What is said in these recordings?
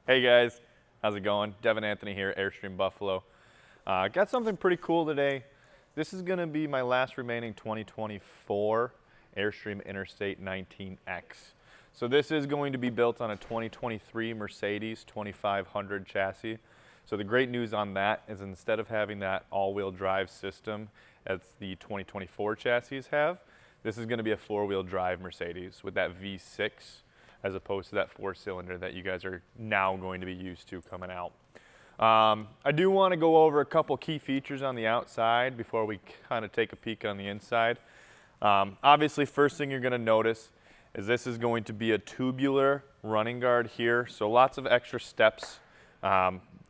Hey guys, how's it going? Devin Anthony here, Airstream Buffalo. Got something pretty cool today. This is going to be my last remaining 2024 Airstream Interstate 19X. So this is going to be built on a 2023 Mercedes 2500 chassis. So the great news on that is instead of having that all-wheel drive system as the 2024 chassis have, this is going to be a four-wheel drive Mercedes with that V6 as opposed to that four-cylinder that you guys are now going to be used to coming out. I do want to go over a couple key features on the outside before we kind of take a peek on the inside. Obviously, first thing you're going to notice is this is going to be a tubular running guard here, so lots of extra steps,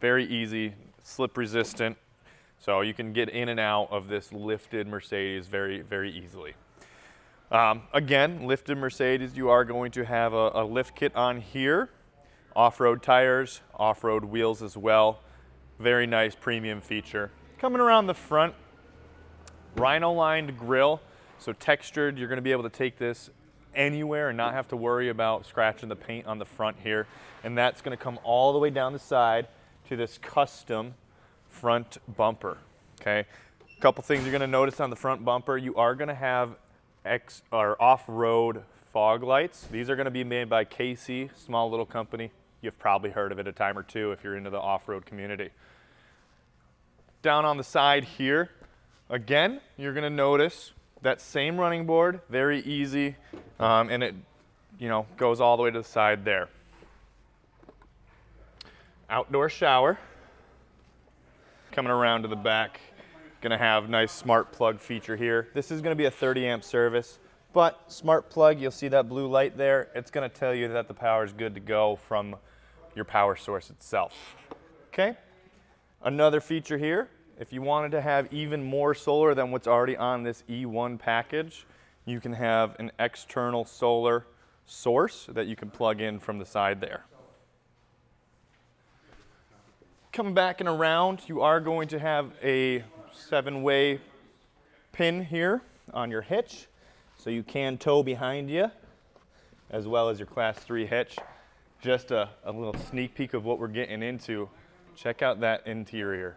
very easy, slip resistant, so you can get in and out of this lifted Mercedes very, very easily. Again, lifted Mercedes, you are going to have a lift kit on here, off-road tires, off-road wheels as well. Very nice premium feature. Coming around the front, rhino lined grille, so textured. You're going to be able to take this anywhere and not have to worry about scratching the paint on the front here. And that's going to come all the way down the side to this custom front bumper. Okay, a couple things you're going to notice on the front bumper. You are going to have off-road fog lights. These are going to be made by KC, small little company. You've probably heard of it a time or two if you're into the off-road community. Down on the side here, again, you're going to notice that same running board, very easy, and it, goes all the way to the side there. Outdoor shower. Coming around to the back. Going to have nice smart plug feature here. This is going to be a 30 amp service, but smart plug, you'll see that blue light there. It's going to tell you that the power is good to go from your power source itself. Okay. Another feature here, if you wanted to have even more solar than what's already on this E1 package, you can have an external solar source that you can plug in from the side there. Coming back and around, you are going to have a 7-way pin here on your hitch, so you can tow behind you, as well as your Class 3 hitch. Just a little sneak peek of what we're getting into. Check out that interior.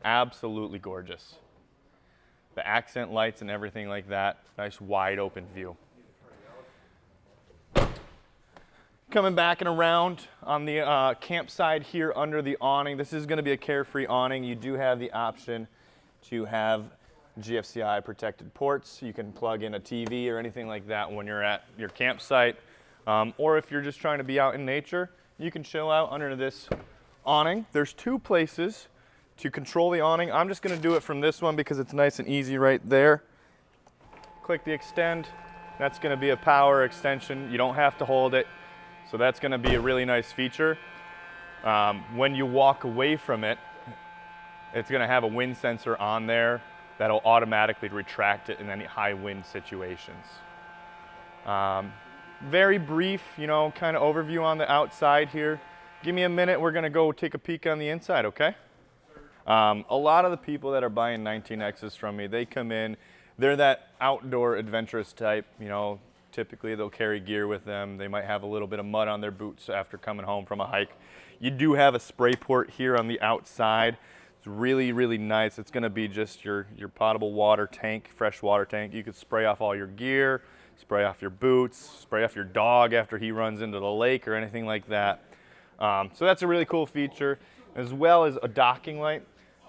Absolutely gorgeous. The accent lights and everything like that. Nice wide open view. Coming back and around on the campsite here under the awning. This is going to be a carefree awning. You do have the option to have GFCI protected ports. You can plug in a TV or anything like that when you're at your campsite. Or if you're just trying to be out in nature, you can chill out under this awning. There's two places to control the awning. I'm just going to do it from this one because it's nice and easy right there. Click the extend. That's going to be a power extension. You don't have to hold it. So that's going to be a really nice feature. When you walk away from it, it's going to have a wind sensor on there that'll automatically retract it in any high wind situations. Very brief, kind of overview on the outside here. Give me a minute, we're going to go take a peek on the inside, okay? A lot of the people that are buying 19Xs from me, they come in, they're that outdoor adventurous type, typically they'll carry gear with them. They might have a little bit of mud on their boots after coming home from a hike. You do have a spray port here on the outside. It's really, really nice. It's going to be just your potable water tank, fresh water tank. You could spray off all your gear, spray off your boots, spray off your dog after he runs into the lake or anything like that. So that's a really cool feature, as well as a docking light.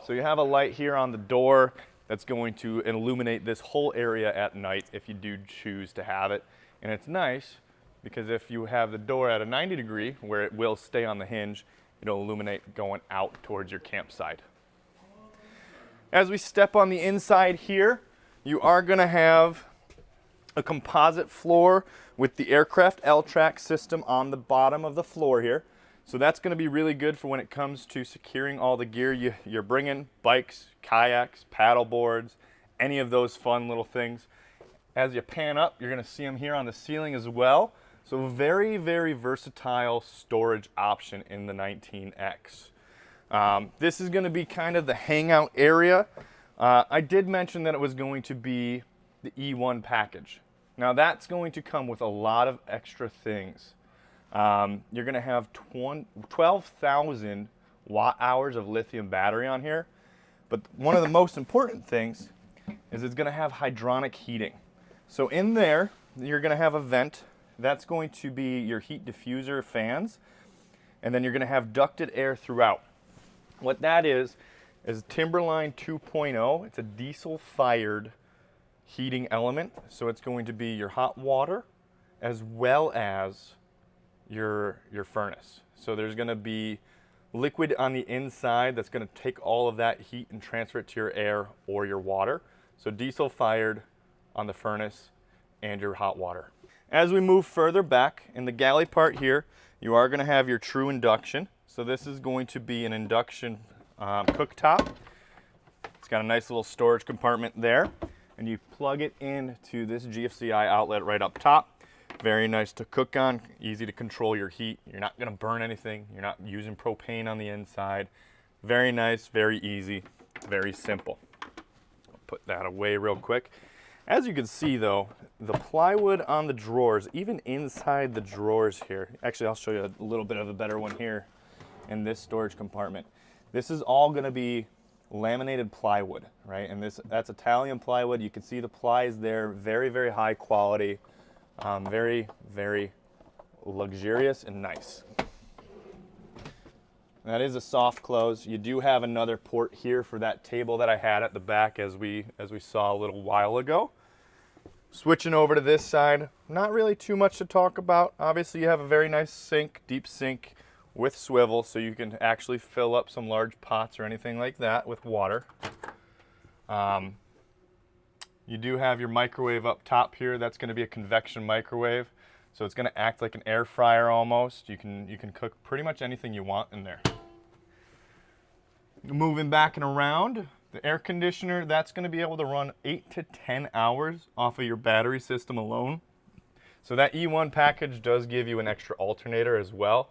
So you have a light here on the door that's going to illuminate this whole area at night if you do choose to have it. And it's nice because if you have the door at a 90 degree where it will stay on the hinge, it'll illuminate going out towards your campsite. As we step on the inside here, you are going to have a composite floor with the aircraft L-track system on the bottom of the floor here. So that's going to be really good for when it comes to securing all the gear you're bringing, bikes, kayaks, paddle boards, any of those fun little things. As you pan up, you're going to see them here on the ceiling as well. So very, very versatile storage option in the 19X. This is going to be kind of the hangout area. I did mention that it was going to be the E1 package. Now that's going to come with a lot of extra things. You're going to have 12,000 watt hours of lithium battery on here. But one of the most important things is it's going to have hydronic heating. So in there, you're going to have a vent. That's going to be your heat diffuser fans. And then you're going to have ducted air throughout. What that is Timberline 2.0. It's a diesel-fired heating element. So it's going to be your hot water as well as your furnace. So there's going to be liquid on the inside that's going to take all of that heat and transfer it to your air or your water. So diesel fired on the furnace and your hot water. As we move further back in the galley part here, you are going to have your true induction. So this is going to be an induction cooktop. It's got a nice little storage compartment there, and you plug it into this GFCI outlet right up top. Very nice to cook on, easy to control your heat. You're not going to burn anything. You're not using propane on the inside. Very nice, very easy, very simple. I'll put that away real quick. As you can see though, the plywood on the drawers, even inside the drawers here, actually I'll show you a little bit of a better one here in this storage compartment. This is all going to be laminated plywood, right? And that's Italian plywood. You can see the ply is there, very, very high quality. Very, very luxurious and nice. That is a soft close. You do have another port here for that table that I had at the back as we saw a little while ago. Switching over to this side, not really too much to talk about. Obviously you have a very nice sink, deep sink with swivel, so you can actually fill up some large pots or anything like that with water. You do have your microwave up top here. That's going to be a convection microwave. So it's going to act like an air fryer almost. You can cook pretty much anything you want in there. Moving back and around, the air conditioner, that's going to be able to run 8 to 10 hours off of your battery system alone. So that E1 package does give you an extra alternator as well.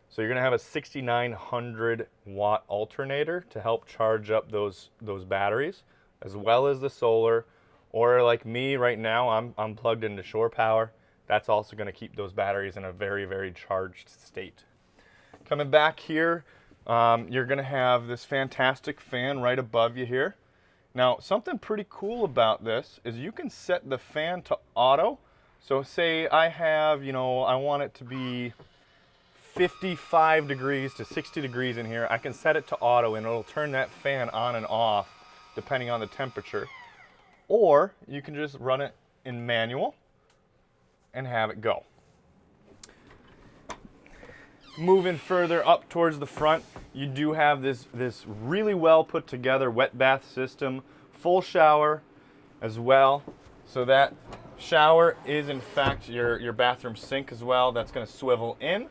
So you're going to have a 6,900 watt alternator to help charge up those batteries, as well as the solar. Or like me right now, I'm plugged into shore power. That's also going to keep those batteries in a very, very charged state. Coming back here, you're going to have this fantastic fan right above you here. Now, something pretty cool about this is you can set the fan to auto. So say I have, I want it to be 55 degrees to 60 degrees in here. I can set it to auto and it'll turn that fan on and off depending on the temperature. Or you can just run it in manual and have it go. Moving further up towards the front, you do have this really well put together wet bath system, full shower as well. So that shower is in fact your bathroom sink as well. That's going to swivel in.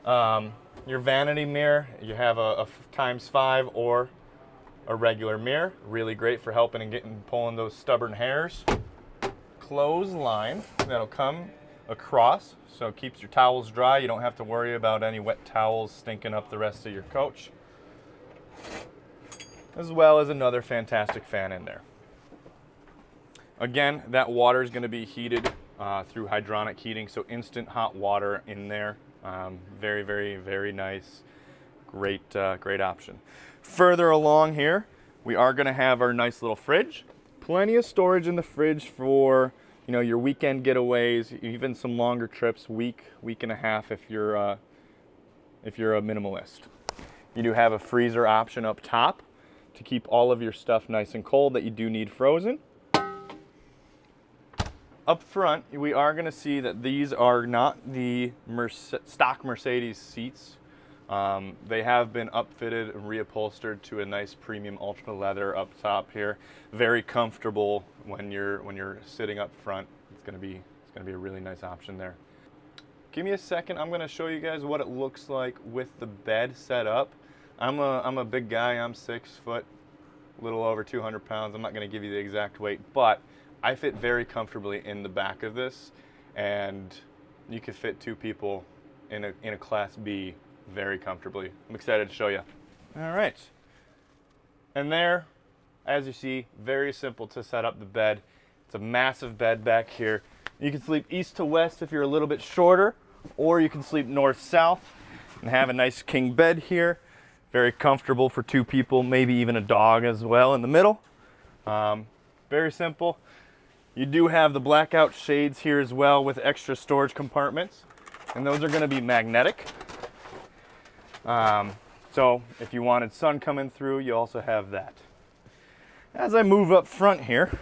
Your vanity mirror, you have a ×5 or a regular mirror, really great for helping and pulling those stubborn hairs. Clothesline that'll come across, so it keeps your towels dry. You don't have to worry about any wet towels stinking up the rest of your coach. As well as another fantastic fan in there. Again, that water is going to be heated through hydronic heating, so instant hot water in there. Very, very, very nice. Great option. Further along here, we are going to have our nice little fridge. Plenty of storage in the fridge for your weekend getaways, even some longer trips, week and a half if you're a minimalist. You do have a freezer option up top to keep all of your stuff nice and cold that you do need frozen. Up front, we are going to see that these are not the stock Mercedes seats. They have been upfitted and reupholstered to a nice premium ultra leather up top here. Very comfortable when you're sitting up front. It's going to be a really nice option there. Give me a second. I'm going to show you guys what it looks like with the bed set up. I'm a big guy. I'm 6 foot, a little over 200 pounds. I'm not going to give you the exact weight, but I fit very comfortably in the back of this, and you could fit 2 people in a Class B very comfortably. I'm excited to show you. All right. And there, as you see, very simple to set up the bed. It's a massive bed back here. You can sleep east to west if you're a little bit shorter, or you can sleep north-south and have a nice king bed here. Very comfortable for 2 people, maybe even a dog as well in the middle. Very simple. You do have the blackout shades here as well with extra storage compartments, and those are going to be magnetic. So if you wanted sun coming through, you also have that. As I move up front here,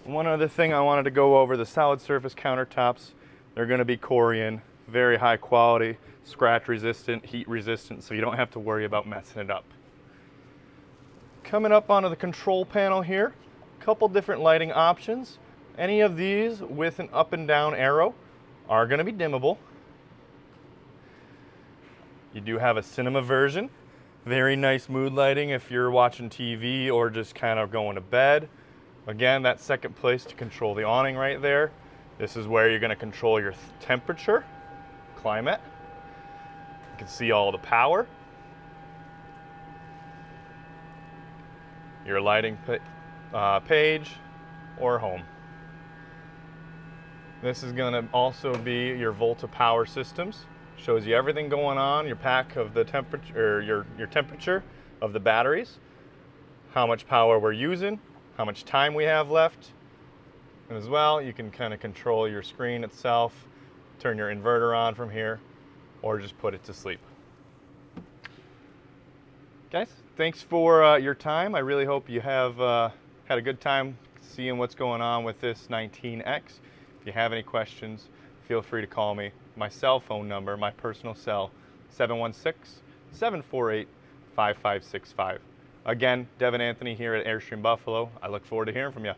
one other thing I wanted to go over, the solid surface countertops. They're going to be Corian, very high quality, scratch resistant, heat resistant, so you don't have to worry about messing it up. Coming up onto the control panel here, a couple different lighting options. Any of these with an up and down arrow are going to be dimmable. You do have a cinema version. Very nice mood lighting if you're watching TV or just kind of going to bed. Again, that second place to control the awning right there. This is where you're going to control your temperature, climate. You can see all the power. Your lighting page or home. This is going to also be your Volta power systems. Shows you everything going on, your pack of the temperature, or your temperature of the batteries, how much power we're using, how much time we have left. And as well, you can kind of control your screen itself, turn your inverter on from here, or just put it to sleep. Guys, thanks for your time. I really hope you have had a good time seeing what's going on with this 19X. If you have any questions, feel free to call me. My cell phone number, my personal cell, 716-748-5565. Again, Devin Anthony here at Airstream Buffalo. I look forward to hearing from you.